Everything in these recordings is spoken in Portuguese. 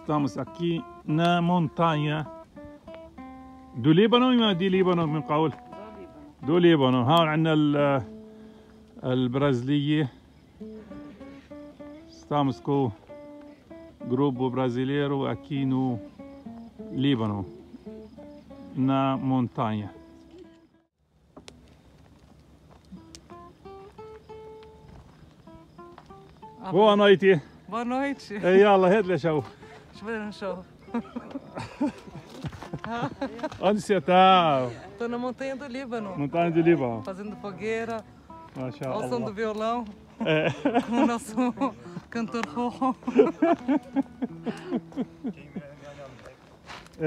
Estamos aqui na montanha do Líbano ولا دي ليبانو من قول؟ do Líbano. هون عندنا البرازيلية. Estamos com o grupo brasileiro aqui no Líbano, na montanha. Boa noite. Boa noite. يلا هات لي شو. شو بدنا نشوف؟ Onde você está? Estou na montanha do Líbano. Montanha do Líbano. Fazendo fogueira, Masha ao som do Allah. violão, É. com o nosso cantor Rorro.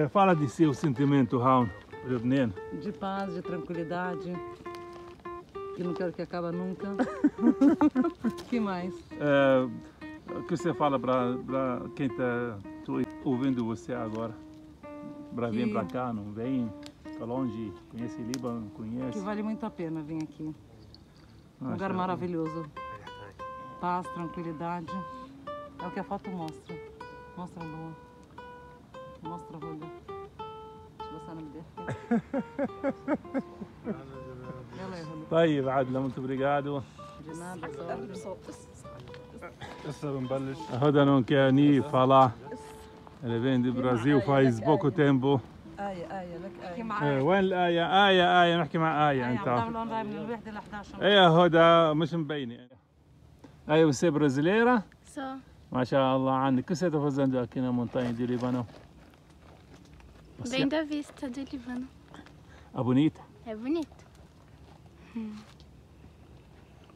Fala de seu sentimento, Raul, Lebanês. De paz, de tranquilidade. Que não quero que acabe nunca. Que mais? O que você fala para quem está ouvindo você agora? Para vir para cá, não vem? Está longe? Conhece Líbano? Não conhece? Que vale muito a pena vir aqui. Masha Lugar Allah. maravilhoso. Paz, tranquilidade. É o que a foto mostra. Mostra a lua. Mostra a roda. Deixa eu passar no meio. Ela é roda. طيب عادل muito obrigado. De nada, só. هسه بنبلش. هذا não quer nem falar. Ele vem do Brasil faz pouco tempo. آية لك وين الآية؟ آية نحكي مع آية أنت. من الوحدة ل 11. ايه هدى مش مبينة. ايوه você é brasileira? Sou. ما شاء الله عنك. O que você está fazendo aqui na montanha do Líbano? Bem da vista do Líbano. É bonita? É bonito.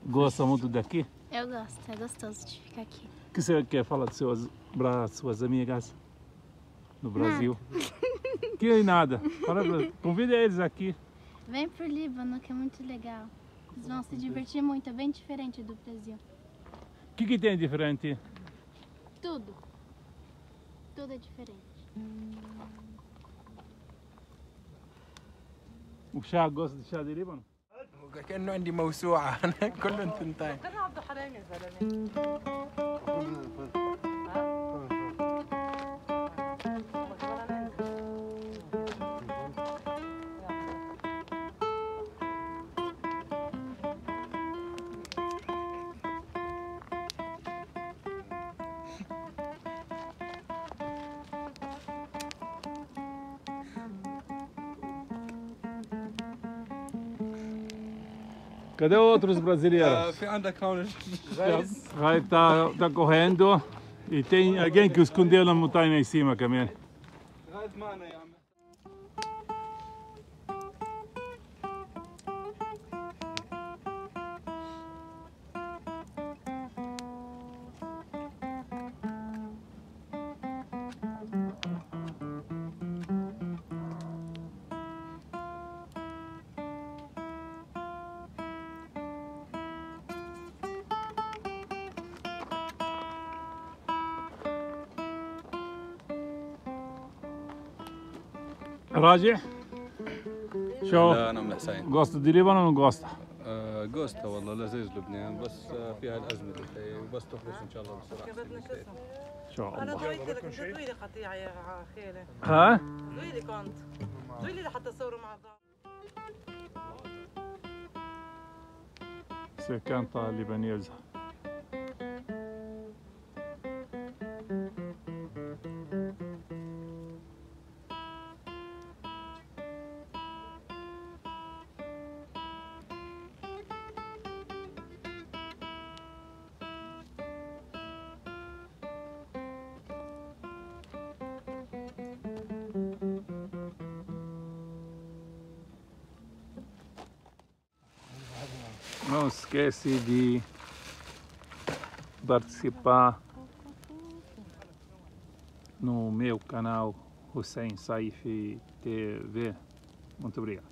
Gosta muito daqui? Eu gosto, é gostoso de ficar aqui. O que você quer falar para suas amigas no Brasil? Que nada. Convida eles aqui. Vem pro Líbano, que é muito legal. Eles vão se divertir muito, é bem diferente do Brasil. O que tem diferente? Tudo. Tudo é diferente. O chá, gosta de chá de Líbano? كأنه عندي موسوعة أنا كلهم تنتين. كان عبد الحليم يا زلمه. Cadê outros brasileiros? في عندك هون Vai tá correndo e tem alguém que escondeu na montanha em cima também. غاية معنا يا عم. راجع؟ شو؟ لا أنا من الحسين. gosta de Líbano ou não gosta? جوزتا والله لذيذ لبنان بس فيها الأزمة اللي وبس تخلص إن شاء الله بسرعة. ان شاء انا الله. ضويت لك ضوي لي قطيعه يا خيله. ها؟ ضوي لي كنت. ضوي لي لحتى تصوروا مع بعض. C'est canta libanaise. Não esquece de participar no meu canal Hussein Saif TV. Muito obrigado.